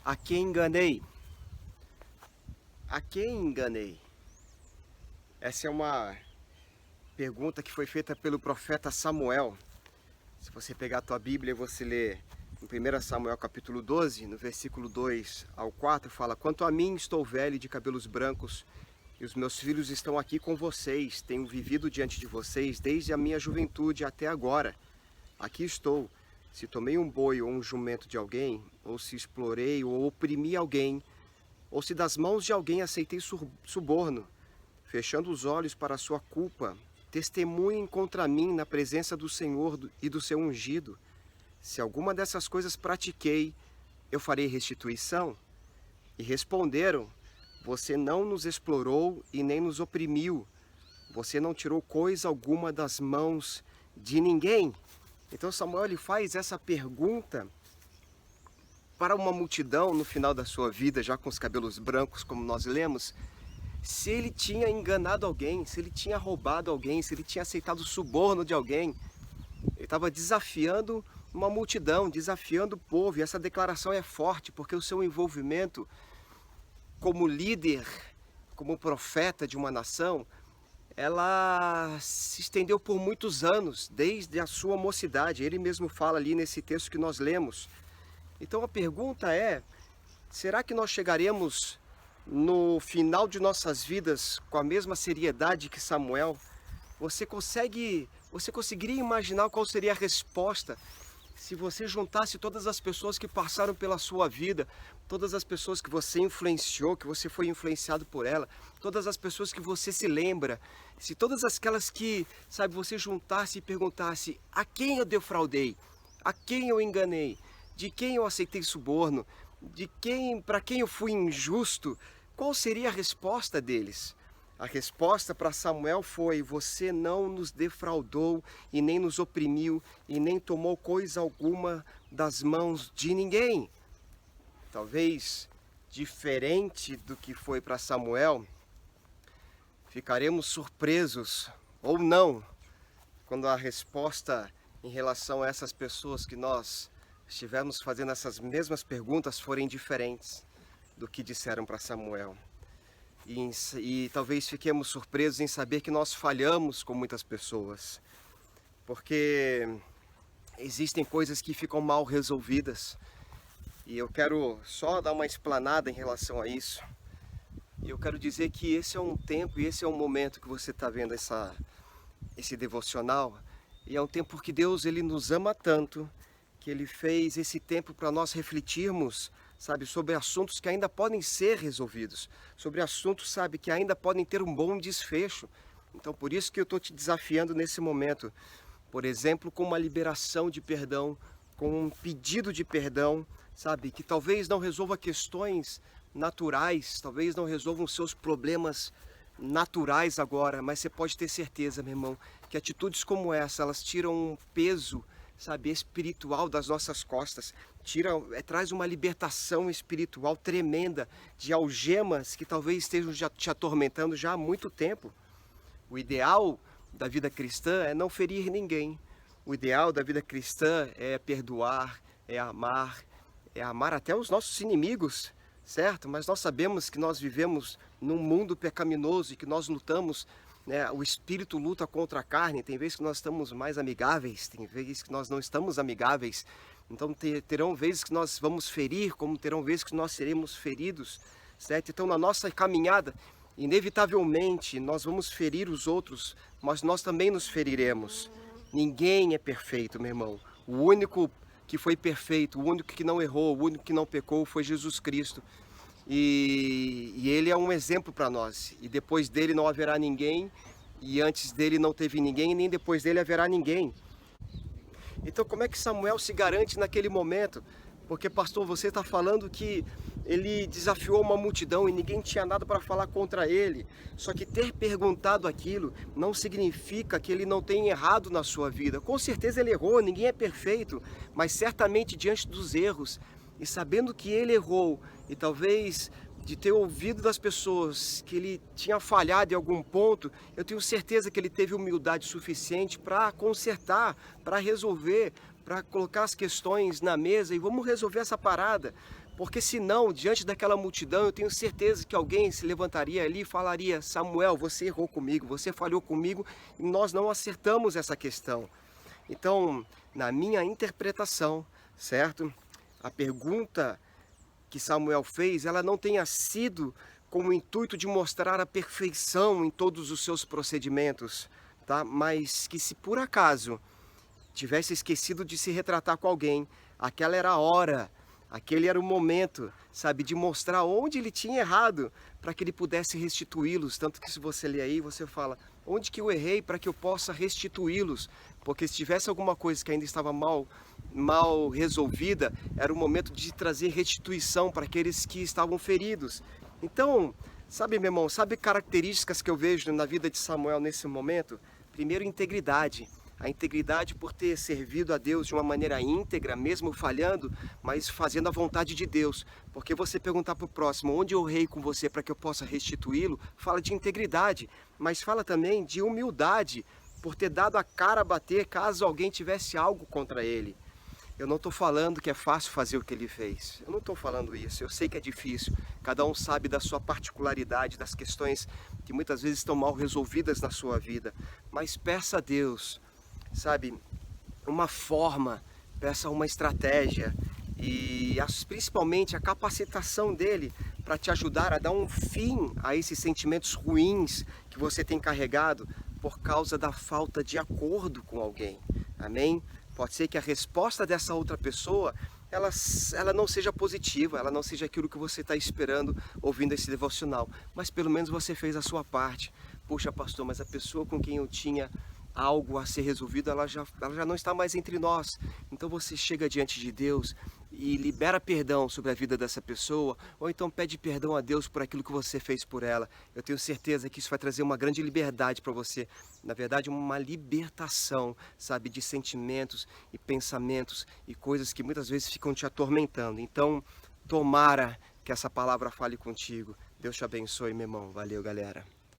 A quem enganei? A quem enganei? Essa é uma pergunta que foi feita pelo profeta Samuel. Se você pegar a tua Bíblia e você ler em 1 Samuel capítulo 12, no versículo 2 ao 4, fala: Quanto a mim, estou velho e de cabelos brancos, e os meus filhos estão aqui com vocês. Tenho vivido diante de vocês desde a minha juventude até agora. Aqui estou. Se tomei um boi ou um jumento de alguém, ou se explorei ou oprimi alguém, ou se das mãos de alguém aceitei suborno, fechando os olhos para a sua culpa, testemunhem contra mim na presença do Senhor e do seu ungido. Se alguma dessas coisas pratiquei, eu farei restituição. E responderam: Você não nos explorou e nem nos oprimiu. Você não tirou coisa alguma das mãos de ninguém. Então Samuel ele faz essa pergunta para uma multidão no final da sua vida, já com os cabelos brancos, como nós lemos, se ele tinha enganado alguém, se ele tinha roubado alguém, se ele tinha aceitado o suborno de alguém. Ele estava desafiando uma multidão, desafiando o povo, e essa declaração é forte, porque o seu envolvimento como líder, como profeta de uma nação, ela se estendeu por muitos anos, desde a sua mocidade. Ele mesmo fala ali nesse texto que nós lemos. Então a pergunta é: será que nós chegaremos no final de nossas vidas com a mesma seriedade que Samuel? Você conseguiria imaginar qual seria a resposta se você juntasse todas as pessoas que passaram pela sua vida, todas as pessoas que você influenciou, que você foi influenciado por ela, todas as pessoas que você se lembra, se todas aquelas que, sabe, você juntasse e perguntasse: a quem eu defraudei? A quem eu enganei? De quem eu aceitei suborno? Para quem eu fui injusto? Qual seria a resposta deles? A resposta para Samuel foi: você não nos defraudou e nem nos oprimiu e nem tomou coisa alguma das mãos de ninguém. Talvez, diferente do que foi para Samuel, ficaremos surpresos ou não quando a resposta em relação a essas pessoas que nós estivemos fazendo essas mesmas perguntas forem diferentes do que disseram para Samuel. E talvez fiquemos surpresos em saber que nós falhamos com muitas pessoas, porque existem coisas que ficam mal resolvidas, e eu quero só dar uma explanada em relação a isso. E eu quero dizer que esse é um tempo e esse é um momento que você está vendo esse devocional, e é um tempo que Deus ele nos ama tanto, que Ele fez esse tempo para nós refletirmos, sabe, sobre assuntos que ainda podem ser resolvidos, sobre assuntos, sabe, que ainda podem ter um bom desfecho. Então, por isso que eu estou te desafiando nesse momento, por exemplo, com uma liberação de perdão, com um pedido de perdão, sabe, que talvez não resolva questões naturais, talvez não resolvam seus problemas naturais agora, mas você pode ter certeza, meu irmão, que atitudes como essa, elas tiram um peso, sabe, espiritual das nossas costas, traz uma libertação espiritual tremenda de algemas que talvez estejam já te atormentando já há muito tempo. O ideal da vida cristã é não ferir ninguém. O ideal da vida cristã é perdoar, é amar até os nossos inimigos, certo? Mas nós sabemos que nós vivemos num mundo pecaminoso e que nós lutamos, né? O espírito luta contra a carne. Tem vezes que nós estamos mais amigáveis, tem vezes que nós não estamos amigáveis. Então terão vezes que nós vamos ferir, como terão vezes que nós seremos feridos, certo? Então na nossa caminhada, inevitavelmente nós vamos ferir os outros, mas nós também nos feriremos. Ninguém é perfeito, meu irmão. O único que foi perfeito, o único que não errou, o único que não pecou foi Jesus Cristo. E ele é um exemplo para nós, e depois dele não haverá ninguém, e antes dele não teve ninguém, e nem depois dele haverá ninguém. Então como é que Samuel se garante naquele momento? Porque, pastor, você está falando que ele desafiou uma multidão e ninguém tinha nada para falar contra ele. Só que ter perguntado aquilo não significa que ele não tenha errado na sua vida. Com certeza ele errou, ninguém é perfeito, mas certamente diante dos erros, e sabendo que ele errou, e talvez de ter ouvido das pessoas que ele tinha falhado em algum ponto, eu tenho certeza que ele teve humildade suficiente para consertar, para resolver, para colocar as questões na mesa e vamos resolver essa parada. Porque senão, diante daquela multidão, eu tenho certeza que alguém se levantaria ali e falaria: Samuel, você errou comigo, você falhou comigo e nós não acertamos essa questão. Então, na minha interpretação, certo? A pergunta que Samuel fez, ela não tenha sido com o intuito de mostrar a perfeição em todos os seus procedimentos, tá? Mas que se por acaso tivesse esquecido de se retratar com alguém, aquela era a hora, aquele era o momento, sabe, de mostrar onde ele tinha errado, para que ele pudesse restituí-los. Tanto que se você ler aí, você fala, onde que eu errei para que eu possa restituí-los? Porque se tivesse alguma coisa que ainda estava mal resolvida, era o momento de trazer restituição para aqueles que estavam feridos. Então, sabe, meu irmão, sabe características que eu vejo na vida de Samuel nesse momento? Primeiro, integridade. A integridade por ter servido a Deus de uma maneira íntegra, mesmo falhando, mas fazendo a vontade de Deus. Porque você perguntar para o próximo, onde eu errei com você para que eu possa restituí-lo, fala de integridade, mas fala também de humildade, por ter dado a cara a bater caso alguém tivesse algo contra ele. Eu não estou falando que é fácil fazer o que ele fez. Eu não estou falando isso. Eu sei que é difícil. Cada um sabe da sua particularidade, das questões que muitas vezes estão mal resolvidas na sua vida. Mas peça a Deus, sabe, uma forma, peça uma estratégia e principalmente a capacitação dele para te ajudar a dar um fim a esses sentimentos ruins que você tem carregado por causa da falta de acordo com alguém. Amém? Pode ser que a resposta dessa outra pessoa ela não seja positiva, ela não seja aquilo que você está esperando ouvindo esse devocional, mas pelo menos você fez a sua parte. Puxa, pastor, mas a pessoa com quem eu tinha algo a ser resolvido, ela já não está mais entre nós. Então você chega diante de Deus e libera perdão sobre a vida dessa pessoa, ou então pede perdão a Deus por aquilo que você fez por ela. Eu tenho certeza que isso vai trazer uma grande liberdade para você. Na verdade, uma libertação, sabe, de sentimentos e pensamentos e coisas que muitas vezes ficam te atormentando. Então, tomara que essa palavra fale contigo. Deus te abençoe, meu irmão. Valeu, galera.